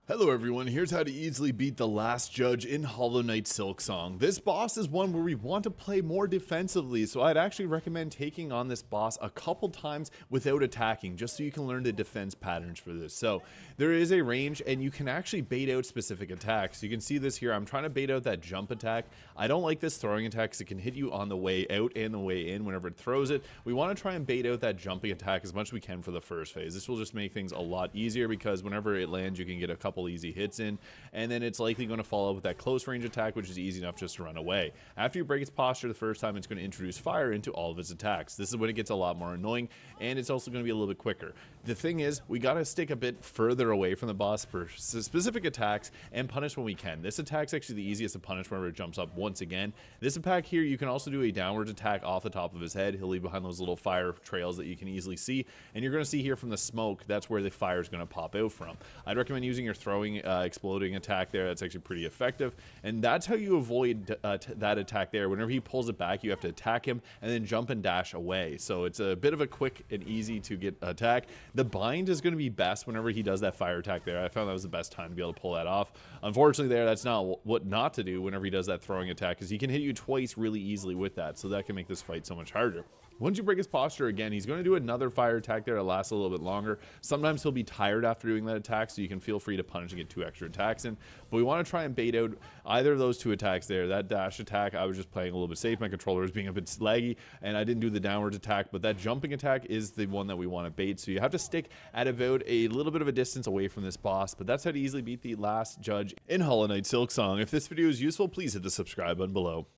Hello everyone, here's how to easily beat the last judge in Hollow Knight Silksong. This boss is one where we want to play more defensively, so I'd actually recommend taking on this boss a couple times without attacking, just so you can learn the defense patterns for this. So there is a range and you can actually bait out specific attacks. You can see this here, I'm trying to bait out that jump attack. I don't like this throwing attack because it can hit you on the way out and the way in whenever it throws it. We want to try and bait out that jumping attack as much as we can for the first phase. This will just make things a lot easier because whenever it lands you can get a couple easy hits in, and then it's likely going to follow up with that close range attack, which is easy enough just to run away. After you break its posture the first time, it's going to introduce fire into all of its attacks. This is when it gets a lot more annoying, and it's also going to be a little bit quicker. The thing is, we got to stick a bit further away from the boss for specific attacks and punish when we can. This attack's actually the easiest to punish whenever it jumps up once again. This attack here, you can also do a downwards attack off the top of his head. He'll leave behind those little fire trails that you can easily see, and you're going to see here from the smoke, that's where the fire is going to pop out from. I'd recommend using your throwing exploding attack there. That's actually pretty effective, and that's how you avoid that attack there. Whenever he pulls it back, you have to attack him and then jump and dash away. So it's a bit of a quick and easy to get attack. The bind is going to be best whenever he does that fire attack there. I found that was the best time to be able to pull that off. Unfortunately there, that's not what not to do whenever he does that throwing attack, because he can hit you twice really easily with that, so that can make this fight so much harder. Once you break his posture again, he's going to do another fire attack there that lasts a little bit longer. Sometimes he'll be tired after doing that attack, so you can feel free to punish and get 2 extra attacks in. But we want to try and bait out either of those 2 attacks there. That dash attack, I was just playing a little bit safe. My controller was being a bit laggy, and I didn't do the downwards attack. But that jumping attack is the one that we want to bait. So you have to stick at about a little bit of a distance away from this boss. But that's how to easily beat the last judge in Hollow Knight Silksong. If this video is useful, please hit the subscribe button below.